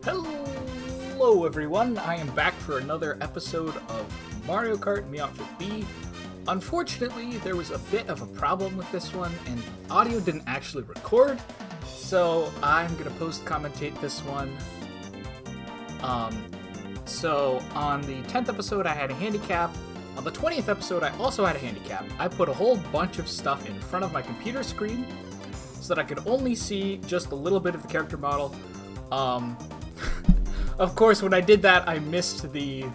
Hello everyone, I am back for another episode of Mario Kart MKWii. Unfortunately, there was a bit of a problem with this one, and audio didn't actually record, so I'm gonna post-commentate this one. So on the 10th episode I had a handicap. On the 20th episode I also had a handicap. I put a whole bunch of stuff in front of my computer screen so that I could only see just a little bit of the character model. Of course, when I did that, I missed the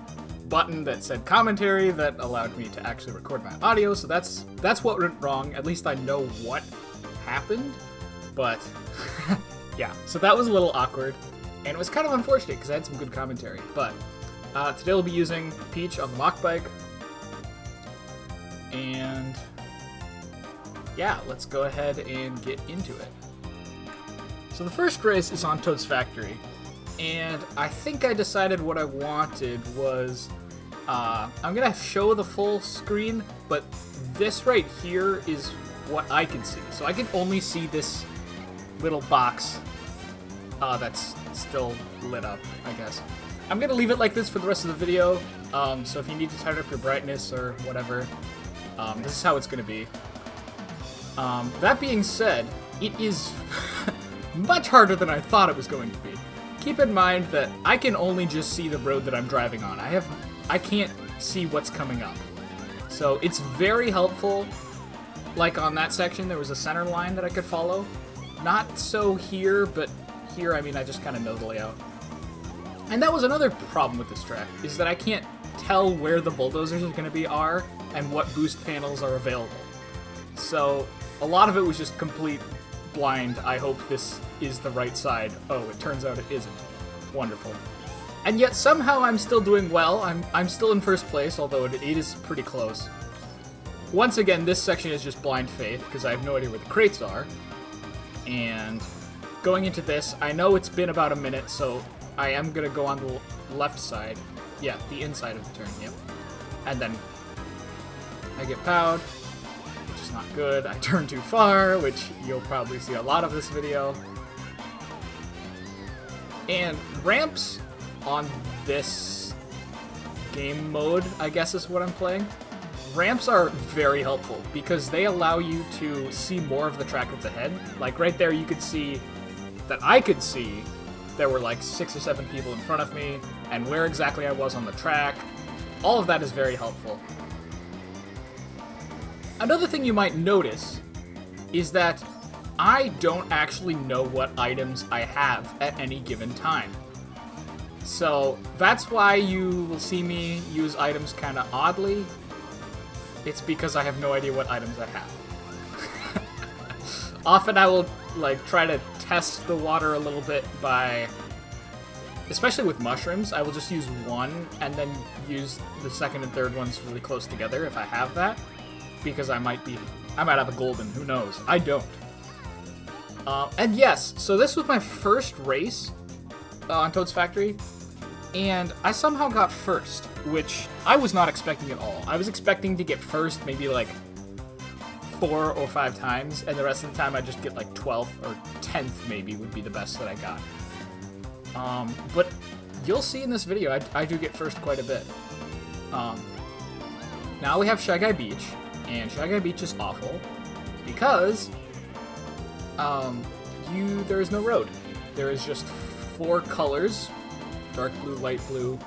button that said commentary that allowed me to actually record my audio, so that's what went wrong. At least I know what happened, but yeah, so that was a little awkward, and it was kind of unfortunate because I had some good commentary, but today we'll be using Peach on the mock bike, and yeah, let's go ahead and get into it. So the first race is on Toad's Factory, and I think I decided what I wanted was, I'm gonna show the full screen, but this right here is what I can see. So I can only see this little box that's still lit up, I guess. I'm gonna leave it like this for the rest of the video, so if you need to turn up your brightness or whatever, this is how it's gonna be. That being said, it is much harder than I thought it was going to be. Keep in mind that I can only just see the road that I'm driving on. I can't see what's coming up. So it's very helpful. Like on that section, there was a center line that I could follow. Not so here, but here, I mean, I just kind of know the layout. And that was another problem with this track, is that I can't tell where the bulldozers are going to be and what boost panels are available. So a lot of it was just complete blind. I hope this is the right side. Oh, it turns out it isn't. Wonderful. And yet somehow I'm still doing well. I'm still in first place, although it is pretty close. Once again, this section is just blind faith, because I have no idea where the crates are. And going into this, I know it's been about a minute, so I am going to go on the left side. Yeah, the inside of the turn, yep. And then I get powed. Not good. I turned too far, which you'll probably see a lot of this video. And ramps on this game mode, I guess is what I'm playing. Ramps are very helpful because they allow you to see more of the track that's ahead. Like right there, you could see that I could see there were like 6 or 7 people in front of me and where exactly I was on the track. All of that is very helpful. Another thing you might notice is that I don't actually know what items I have at any given time. So that's why you will see me use items kind of oddly. It's because I have no idea what items I have. Often I will like try to test the water a little bit by, especially with mushrooms, I will just use one and then use the second and third ones really close together if I have that. Because I might have a golden, who knows? I don't. And yes, so this was my first race on Toad's Factory, and I somehow got first, which I was not expecting at all. I was expecting to get first maybe like 4 or 5 times, and the rest of the time I'd just get like 12th or 10th maybe would be the best that I got. But you'll see in this video, I do get first quite a bit. Now we have Shy Guy Beach. And Shy Guy Beach is awful because there is no road. There is just 4 colors: dark blue, light blue,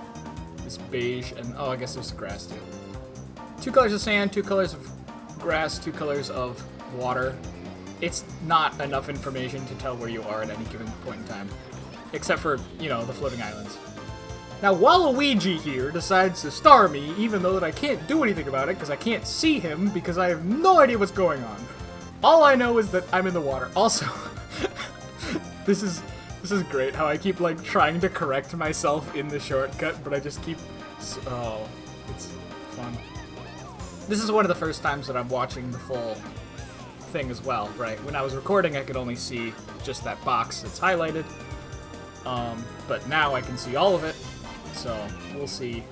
this beige, and oh, I guess there's grass too. 2 colors of sand, 2 colors of grass, 2 colors of water. It's not enough information to tell where you are at any given point in time, except for, you know, the floating islands. Now, Waluigi here decides to star me, even though that I can't do anything about it, because I can't see him, because I have no idea what's going on. All I know is that I'm in the water. Also, this is great, how I keep, like, trying to correct myself in the shortcut, but I just keep... Oh, it's fun. This is one of the first times that I'm watching the full thing as well, right? When I was recording, I could only see just that box that's highlighted, but now I can see all of it. So, we'll see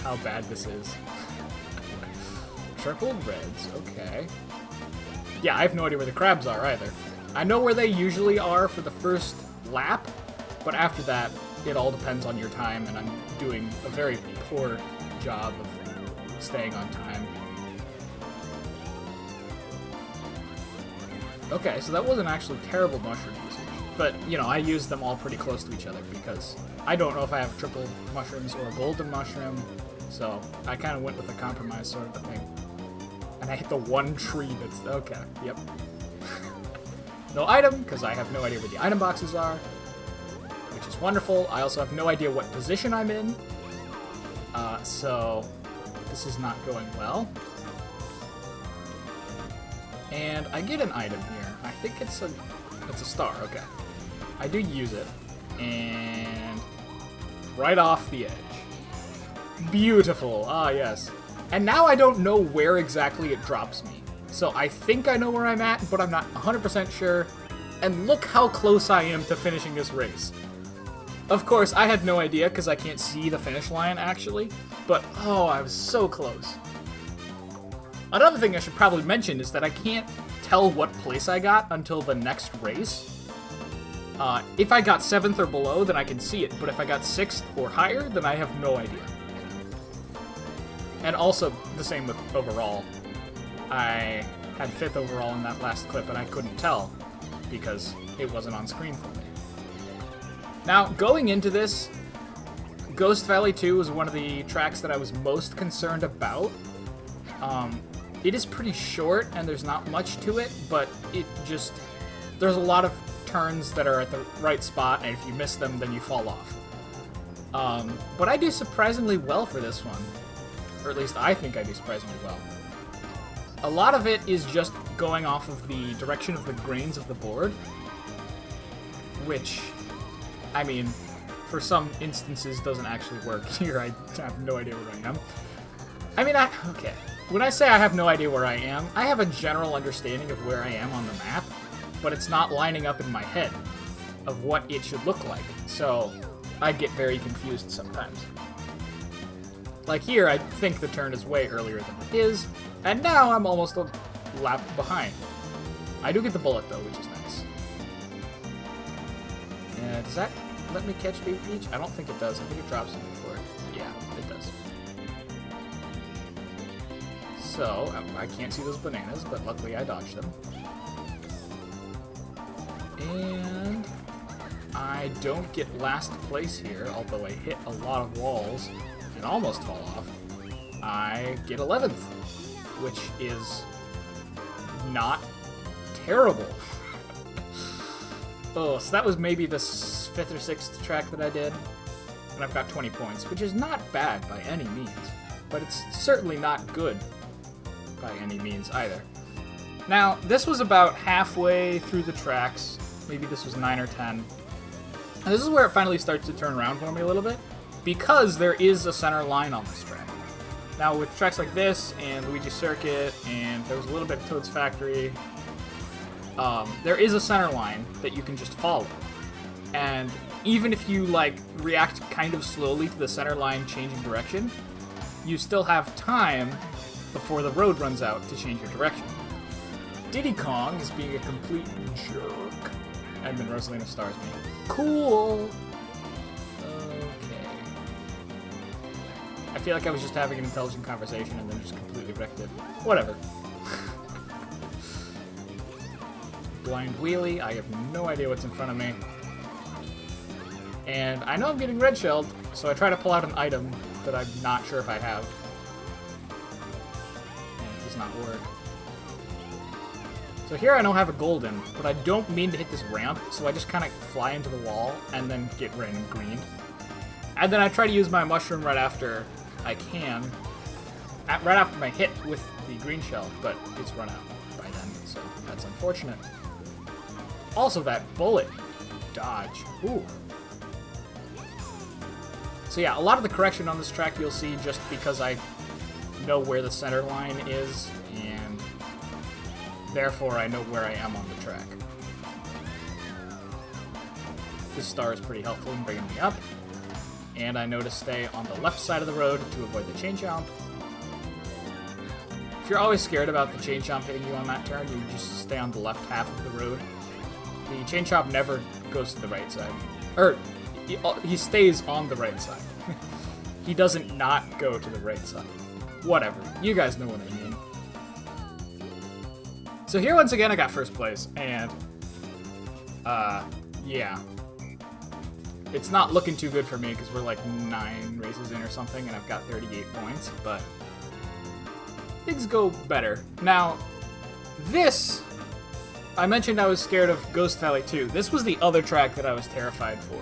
how bad this is. Triple reds, okay. Yeah, I have no idea where the crabs are either. I know where they usually are for the first lap, But after that, it all depends on your time, and I'm doing a very poor job of staying on time. Okay, so that wasn't actually terrible mushroom usage. But, you know, I use them all pretty close to each other because I don't know if I have triple mushrooms or a golden mushroom, so I kind of went with a compromise sort of a thing. And I hit the one tree that's... okay, yep. No item, because I have no idea where the item boxes are, which is wonderful. I also have no idea what position I'm in, so this is not going well. And I get an item here. I think it's a star, okay. I do use it, and right off the edge. Beautiful, ah yes. And now I don't know where exactly it drops me. So I think I know where I'm at, but I'm not 100% sure. And look how close I am to finishing this race. Of course, I had no idea because I can't see the finish line, actually. But, oh, I was so close. Another thing I should probably mention is that I can't tell what place I got until the next race. If I got 7th or below, then I can see it. But if I got 6th or higher, then I have no idea. And also, the same with overall. I had 5th overall in that last clip, and I couldn't tell because it wasn't on screen for me. Now, going into this, Ghost Valley 2 was one of the tracks that I was most concerned about. It is pretty short, and there's not much to it, but it just... there's a lot of turns that are at the right spot, and if you miss them, then you fall off. But I do surprisingly well for this one. Or at least I think I do surprisingly well. A lot of it is just going off of the direction of the grains of the board, which, I mean, for some instances doesn't actually work. Here I have no idea where I am. I mean, okay. When I say I have no idea where I am, I have a general understanding of where I am on the map, but it's not lining up in my head of what it should look like, so I get very confused sometimes. Like here, I think the turn is way earlier than it is, and now I'm almost a lap behind. I do get the bullet, though, which is nice. Does that let me catch Baby Peach? I don't think it does. I think it drops something for it. Yeah, it does. So, I can't see those bananas, but luckily I dodged them. And I don't get last place here, although I hit a lot of walls and almost fall off. I get 11th, which is not terrible. Oh, so that was maybe the 5th or 6th track that I did, and I've got 20 points, which is not bad by any means, but it's certainly not good by any means either. Now, this was about halfway through the tracks, maybe this was 9 or 10, and this is where it finally starts to turn around for me a little bit, because there is a center line on this track. Now, with tracks like this, and Luigi's Circuit, and there was a little bit of Toad's Factory, there is a center line that you can just follow. And even if you, like, react kind of slowly to the center line changing direction, you still have time before the road runs out to change your direction. Diddy Kong is being a complete jerk. Edmund Rosalina stars me. Cool! I feel like I was just having an intelligent conversation and then just completely wrecked it. Whatever. Blind wheelie. I have no idea what's in front of me. And I know I'm getting red shelled, so I try to pull out an item that I'm not sure if I have. And it does not work. So here I don't have a golden, but I don't mean to hit this ramp, so I just kind of fly into the wall and then get random green. And then I try to use my mushroom right after I can, right after my hit with the green shell, but it's run out by then, so that's unfortunate. Also, that bullet dodge. Ooh. So yeah, a lot of the correction on this track you'll see just because I know where the center line is, and therefore I know where I am on the track. This star is pretty helpful in bringing me up. And I know to stay on the left side of the road to avoid the chain chomp. If you're always scared about the chain chomp hitting you on that turn, you just stay on the left half of the road. The chain chomp never goes to the right side. Or, he stays on the right side. He doesn't not go to the right side. Whatever. You guys know what I mean. So here, once again, I got first place, and, yeah. It's not looking too good for me, because we're like 9 races in or something, and I've got 38 points, but things go better. Now, this, I mentioned I was scared of Ghost Valley 2. This was the other track that I was terrified for.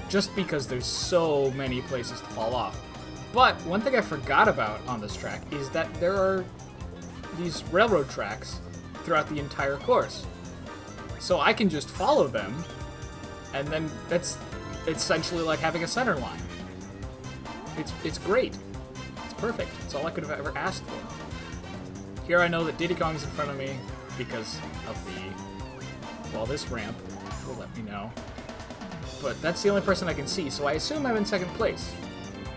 Just because there's so many places to fall off. But one thing I forgot about on this track is that there are these railroad tracks throughout the entire course. So I can just follow them, and then that's essentially like having a center line. It's great. It's perfect. It's all I could have ever asked for. Here I know that Diddy Kong's in front of me because of this ramp will let me know. But that's the only person I can see, so I assume I'm in second place.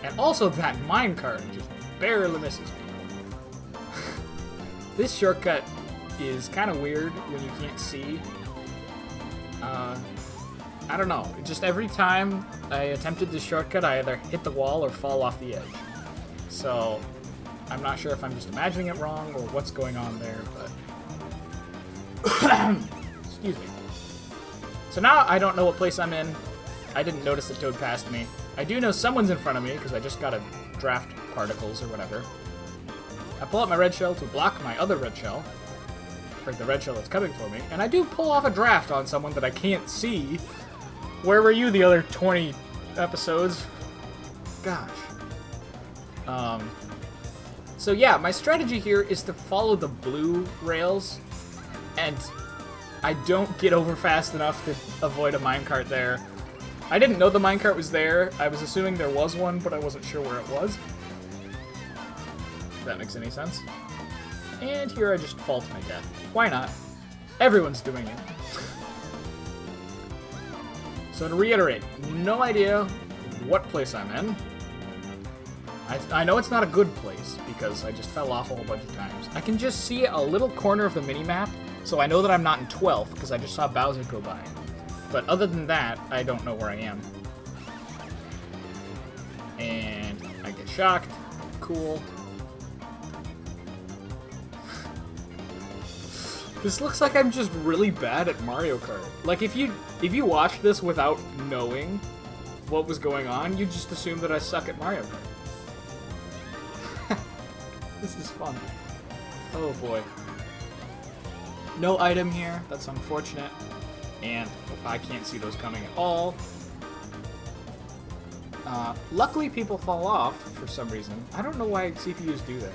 And also that minecart just barely misses me. This shortcut is kind of weird when you can't see. I don't know. Just every time I attempted this shortcut, I either hit the wall or fall off the edge. So I'm not sure if I'm just imagining it wrong or what's going on there, but... Excuse me. So now I don't know what place I'm in. I didn't notice that Toad passed me. I do know someone's in front of me, because I just got a draft particles or whatever. I pull out my red shell to block my other red shell, or the red shell that's coming for me, and I do pull off a draft on someone that I can't see. Where were you the other 20 episodes? Gosh. So yeah, my strategy here is to follow the blue rails, and I don't get over fast enough to avoid a minecart there. I didn't know the minecart was there. I was assuming there was one, but I wasn't sure where it was. If that makes any sense. And here I just fall to my death. Why not? Everyone's doing it. So to reiterate, no idea what place I'm in. I know it's not a good place, because I just fell off a whole bunch of times. I can just see a little corner of the mini-map, so I know that I'm not in 12th, because I just saw Bowser go by. But other than that, I don't know where I am. And I get shocked. Cool. This looks like I'm just really bad at Mario Kart. Like, if you watched this without knowing what was going on, you'd just assume that I suck at Mario Kart. This is fun. Oh boy. No item here. That's unfortunate. And I can't see those coming at all. Luckily, people fall off for some reason. I don't know why CPUs do that.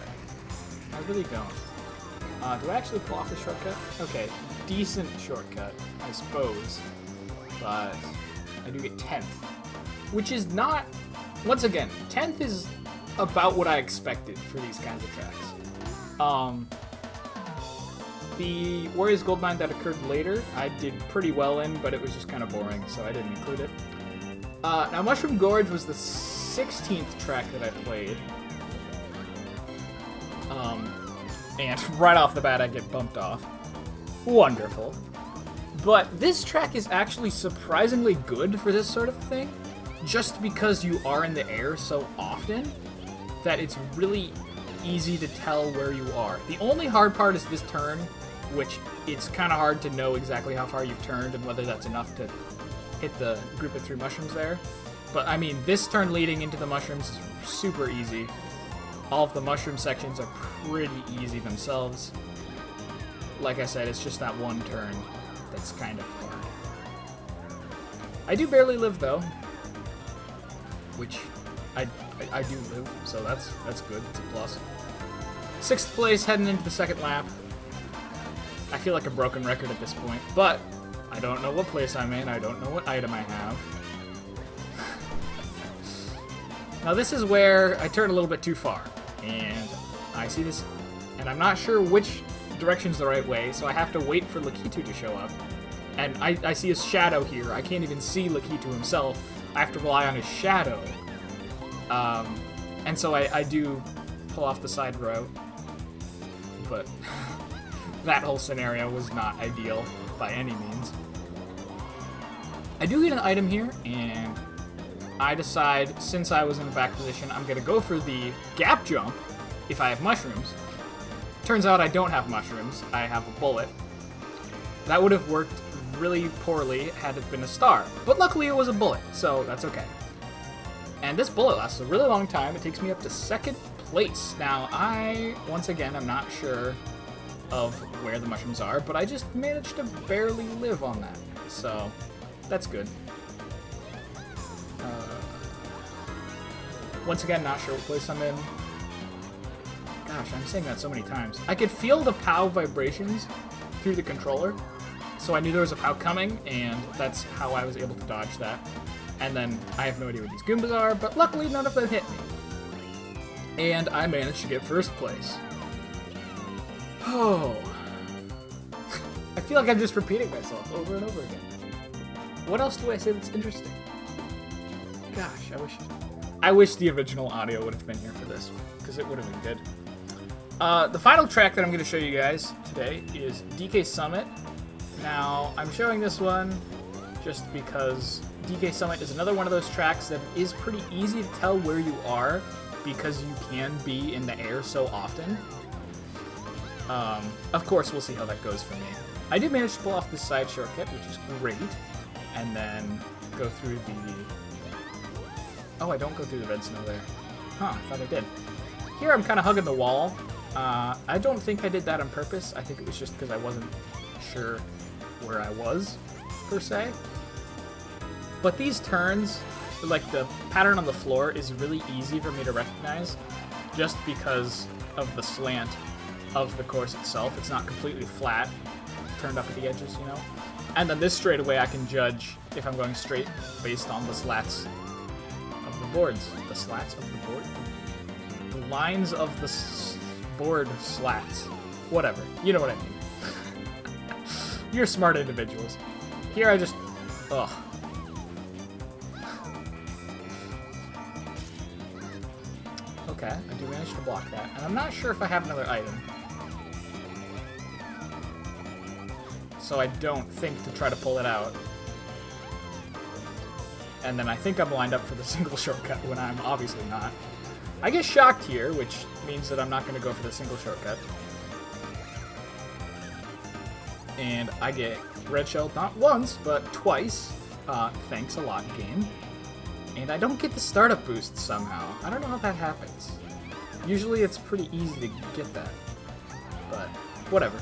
I really don't. Do I actually pull off the shortcut? Okay, decent shortcut, I suppose. But I do get 10th. Which is not... Once again, 10th is about what I expected for these kinds of tracks. The Warriors Gold Mine that occurred later, I did pretty well in, but it was just kind of boring, so I didn't include it. Now, Mushroom Gorge was the 16th track that I played. And right off the bat, I get bumped off. Wonderful. But this track is actually surprisingly good for this sort of thing, just because you are in the air so often that it's really easy to tell where you are. The only hard part is this turn, which it's kind of hard to know exactly how far you've turned and whether that's enough to hit the group of 3 mushrooms there. But, I mean, this turn leading into the mushrooms is super easy. All of the mushroom sections are pretty easy themselves. Like I said, it's just that one turn that's kind of hard. I do barely live, though. Which, I do live, so that's good. It's a plus. 6th place heading into the second lap. I feel like a broken record at this point, but I don't know what place I'm in. I don't know what item I have. Now this is where I turn a little bit too far, and I see this, and I'm not sure which direction's the right way, so I have to wait for Lakitu to show up. And I see his shadow here. I can't even see Lakitu himself. I have to rely on his shadow. And so I do pull off the side row, but that whole scenario was not ideal by any means. I do get an item here, and I decide, since I was in a back position, I'm going to go for the gap jump if I have mushrooms. Turns out I don't have mushrooms. I have a bullet. That would have worked really poorly had it been a star. But luckily it was a bullet, so that's okay. And this bullet lasts a really long time. It takes me up to 2nd place. Now, once again, I'm not sure of where the mushrooms are, but I just managed to barely live on that. So, that's good. Once again, not sure what place I'm in. Gosh, I'm saying that so many times. I could feel the POW vibrations through the controller, so I knew there was a POW coming, and that's how I was able to dodge that. And then I have no idea what these Goombas are, but luckily none of them hit me. And I managed to get 1st place. Oh. I feel like I'm just repeating myself over and over again. What else do I say that's interesting? Gosh, I wish the original audio would have been here for this, because it would have been good. The final track that I'm going to show you guys today is DK Summit. Now, I'm showing this one just because DK Summit is another one of those tracks that is pretty easy to tell where you are because you can be in the air so often. Of course, we'll see how that goes for me. I did manage to pull off this side shortcut, which is great, and then go through the... Oh, I don't go through the red snow there. Huh, I thought I did. Here I'm kind of hugging the wall. I don't think I did that on purpose. I think it was just because I wasn't sure where I was, per se. But these turns, like the pattern on the floor, is really easy for me to recognize just because of the slant of the course itself. It's not completely flat, turned up at the edges, you know? And then this straightaway I can judge if I'm going straight based on the slats of the boards. The slats of the board? The lines of the board slats. Whatever. You know what I mean. You're smart individuals. Here I just... Ugh. Okay, I do manage to block that. And I'm not sure if I have another item. So I don't think to try to pull it out. And then I think I'm lined up for the single shortcut when I'm obviously not. I get shocked here, which means that I'm not going to go for the single shortcut. And I get red shell not once, but twice. Thanks a lot, game. And I don't get the startup boost somehow. I don't know how that happens. Usually it's pretty easy to get that. But, whatever.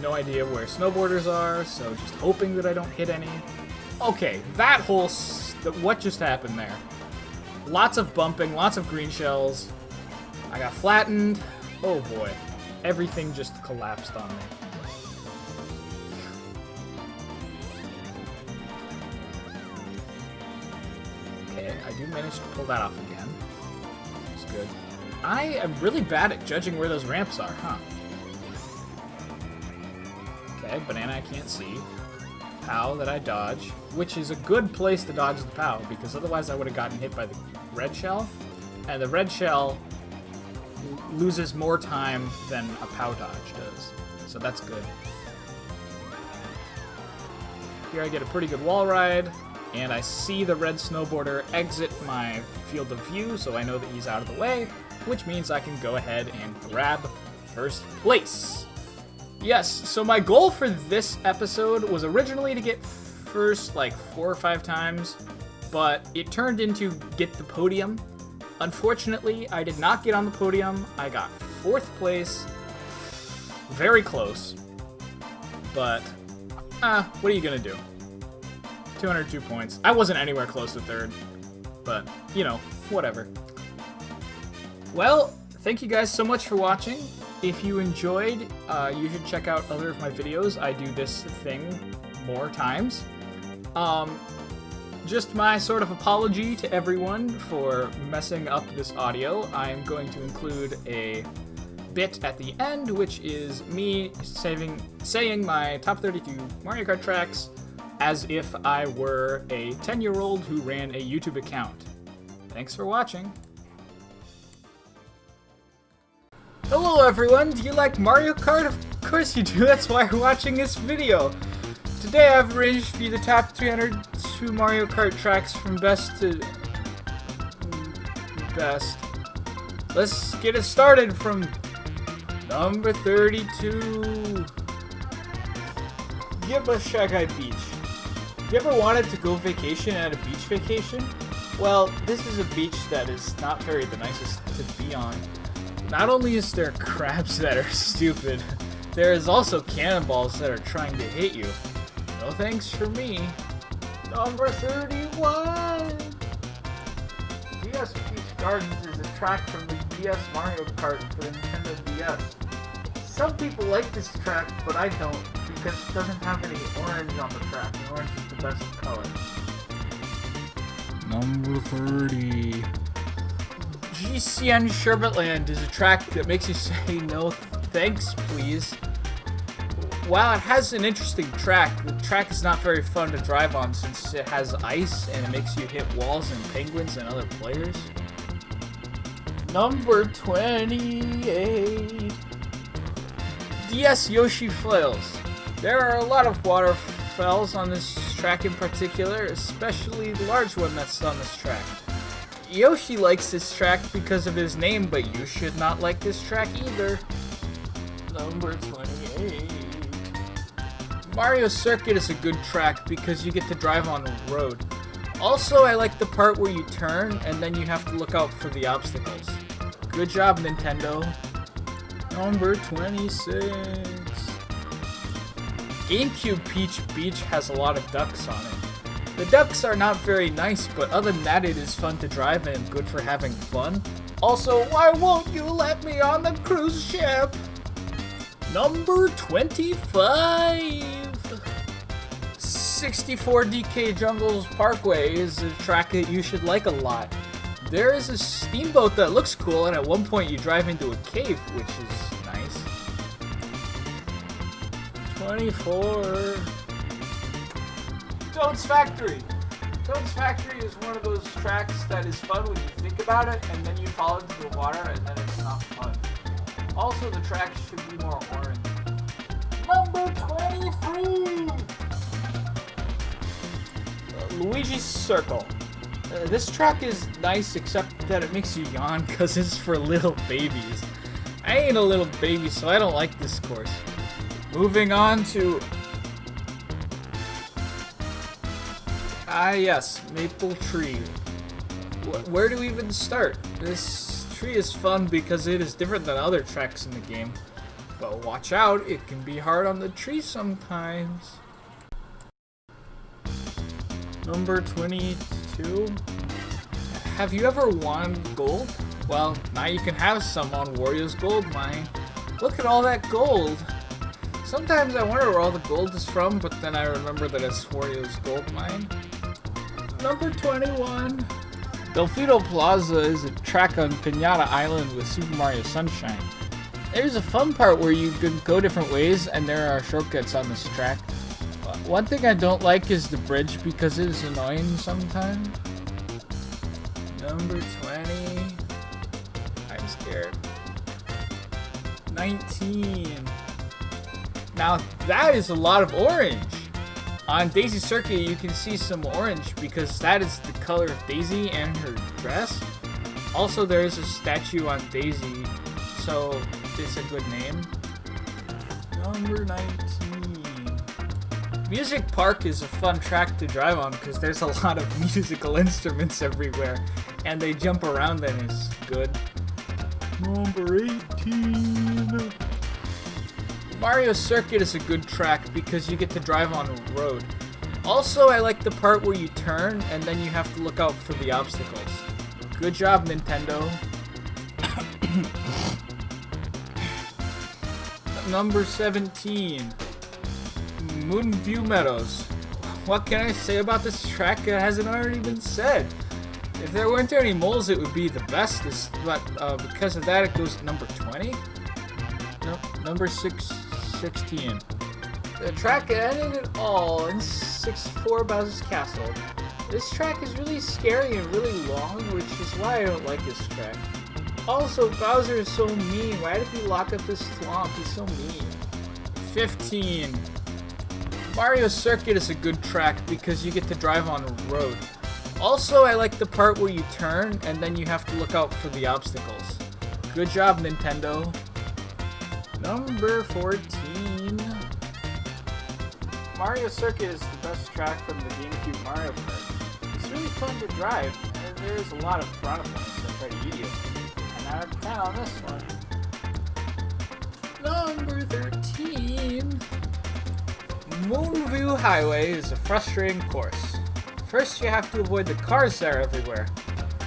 No idea where snowboarders are, so just hoping that I don't hit any. Okay, that whole... what just happened there? Lots of bumping, lots of green shells. I got flattened. Oh boy. Everything just collapsed on me. Okay, I do manage to pull that off again. It's good. I am really bad at judging where those ramps are, huh? Okay, banana I can't see. POW that I dodge, which is a good place to dodge the POW, because otherwise I would have gotten hit by the red shell, and the red shell loses more time than a POW dodge does, so that's good. Here I get a pretty good wall ride, and I see the red snowboarder exit my field of view, so I know that he's out of the way, which means I can go ahead and grab 1st place. Yes, so my goal for this episode was originally to get first like 4 or 5 times, but it turned into get the podium. Unfortunately, I did not get on the podium. I got 4th place. Very close. But, what are you gonna do? 202 points. I wasn't anywhere close to 3rd, but, you know, whatever. Well, thank you guys so much for watching. If you enjoyed, you should check out other of my videos. I do this thing more times. Just my sort of apology to everyone for messing up this audio. I'm going to include a bit at the end, which is me saying my top 32 Mario Kart tracks as if I were a 10-year-old who ran a YouTube account. Thanks for watching. Hello everyone, do you like Mario Kart? Of course you do, that's why you're watching this video. Today I've arranged for you the top 302 Mario Kart tracks from best to best. Let's get it started from number 32. Gibashagai Beach. Have you ever wanted to go vacation at a beach vacation? Well, this is a beach that is not very the nicest to be on. Not only is there crabs that are stupid, there is also cannonballs that are trying to hit you. No thanks for me. Number 31! DS Peach Gardens is a track from the DS Mario Kart for the Nintendo DS. Some people like this track, but I don't, because it doesn't have any orange on the track, and orange is the best color. Number 30. GCN Sherbetland is a track that makes you say no thanks, please. While it has an interesting track, the track is not very fun to drive on since it has ice and it makes you hit walls and penguins and other players. Number 28. DS Yoshi Flails. There are a lot of waterfalls on this track in particular, especially the large one that's on this track. Yoshi likes this track because of his name, but you should not like this track either. Number 28. Mario Circuit is a good track because you get to drive on a road. Also, I like the part where you turn and then you have to look out for the obstacles. Good job, Nintendo. Number 26. GameCube Peach Beach has a lot of ducks on it. The ducks are not very nice, but other than that, it is fun to drive and good for having fun. Also, why won't you let me on the cruise ship? Number 25. 64 DK Jungles Parkway is a track that you should like a lot. There is a steamboat that looks cool, and at one point you drive into a cave, which is nice. 24. Toad's Factory. Toad's Factory is one of those tracks that is fun when you think about it, and then you fall into the water, and then it's not fun. Also, the track should be more orange. Number 23! Luigi's Circle. This track is nice, except that it makes you yawn because it's for little babies. I ain't a little baby, so I don't like this course. Moving on to... yes, Maple Tree. Where do we even start? This tree is fun because it is different than other tracks in the game. But watch out, it can be hard on the tree sometimes. Number 22. Have you ever won gold? Well, now you can have some on Wario's Gold Mine. Look at all that gold. Sometimes I wonder where all the gold is from, but then I remember that it's Wario's Gold Mine. Number 21. Delfino Plaza is a track on Pinata Island with Super Mario Sunshine. There's a fun part where you can go different ways and there are shortcuts on this track. One thing I don't like is the bridge because it is annoying sometimes. Number 20. I'm scared. 19. Now that is a lot of orange. On Daisy Circuit you can see some orange because that is the color of Daisy and her dress. Also there is a statue on Daisy, so it's a good name. Number 19. Music Park is a fun track to drive on because there's a lot of musical instruments everywhere and they jump around and it's good. Number 18. Mario Circuit is a good track because you get to drive on a road. Also, I like the part where you turn and then you have to look out for the obstacles. Good job, Nintendo. Number 17. Moonview Meadows. What can I say about this track that hasn't already been said? If there weren't any moles, it would be the bestest, but because of that, it goes to number 20? Nope, number 16. The track ended it all in 64 Bowser's Castle. This track is really scary and really long, which is why I don't like this track. Also, Bowser is so mean. Why did he lock up this swamp? He's so mean. 15. Mario Circuit is a good track because you get to drive on a road. Also, I like the part where you turn and then you have to look out for the obstacles. Good job, Nintendo. Number 14. Mario Circuit is the best track from the GameCube Mario Kart. It's really fun to drive, and there's a lot of piranha points that try to eat you. 10 out of 10 on this one. Number 13. Moonview Highway is a frustrating course. First, you have to avoid the cars that are everywhere,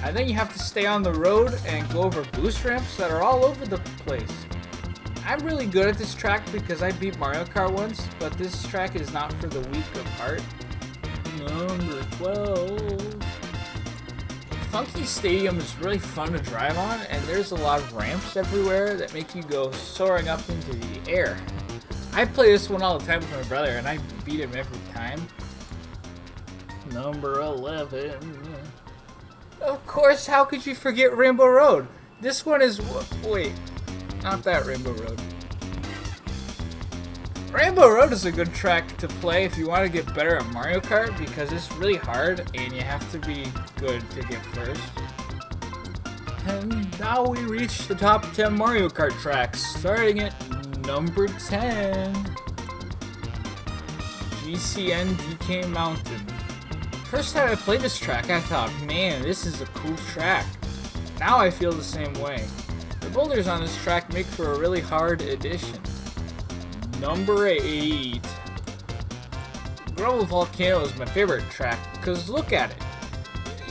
and then you have to stay on the road and go over boost ramps that are all over the place. I'm really good at this track because I beat Mario Kart once, but this track is not for the weak of heart. Number 12. Funky Stadium is really fun to drive on, and there's a lot of ramps everywhere that make you go soaring up into the air. I play this one all the time with my brother, and I beat him every time. Number 11. Of course, how could you forget Rainbow Road? This one is... wait, not that Rainbow Road. Rainbow Road is a good track to play if you want to get better at Mario Kart because it's really hard and you have to be good to get first. And now we reach the top 10 Mario Kart tracks, starting at number 10. GCN DK Mountain. First time I played this track, I thought, man, this is a cool track. Now I feel the same way. The boulders on this track make for a really hard addition. Number 8. Grumble Volcano is my favorite track, because look at it.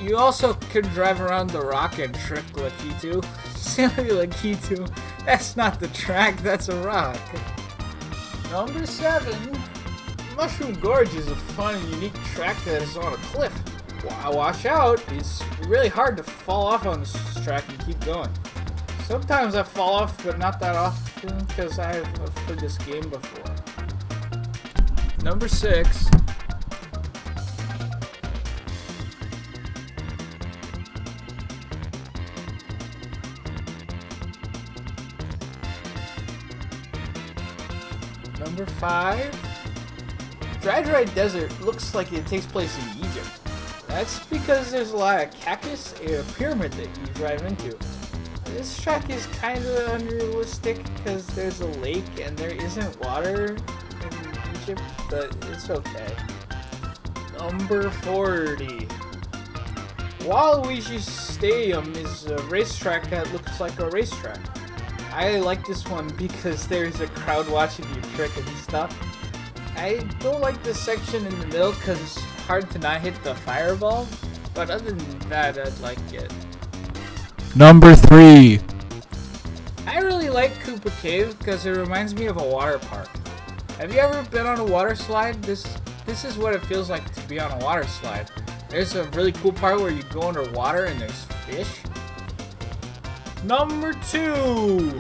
You also can drive around the rock and trick Lakitu. Silly Lakitu. That's not the track, that's a rock. Number 7. Mushroom Gorge is a fun and unique track that is on a cliff. Watch out, it's really hard to fall off on this track and keep going. Sometimes I fall off, but not that often because I've played this game before. Number 6. Number 5. Dry Desert looks like it takes place in Egypt. That's because there's a lot of cactus and a pyramid that you drive into. This track is kind of unrealistic because there's a lake and there isn't water in Egypt, but it's okay. Number 40. Waluigi Stadium is a racetrack that looks like a racetrack. I like this one because there's a crowd watching you trick and stuff. I don't like this section in the middle because it's hard to not hit the fireball, but other than that, I'd like it. Number 3. I really like Koopa Cave because it reminds me of a water park. Have you ever been on a water slide? This is what it feels like to be on a water slide. There's a really cool part where you go underwater and there's fish. Number 2.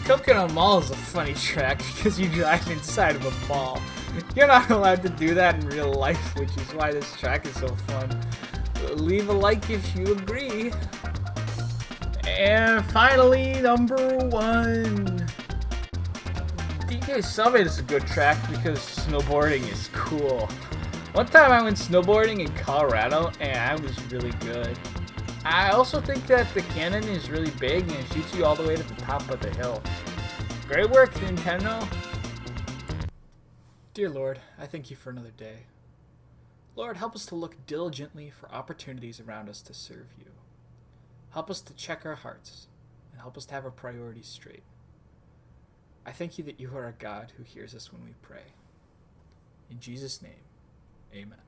Coconut Mall is a funny track because you drive inside of a mall. You're not allowed to do that in real life, which is why this track is so fun. Leave a like if you agree. And finally, number 1. DK Summit is a good track because snowboarding is cool. One time I went snowboarding in Colorado and I was really good. I also think that the cannon is really big and it shoots you all the way to the top of the hill. Great work, Nintendo! Dear Lord, I thank you for another day. Lord, help us to look diligently for opportunities around us to serve you. Help us to check our hearts and help us to have our priorities straight. I thank you that you are a God who hears us when we pray. In Jesus' name, amen.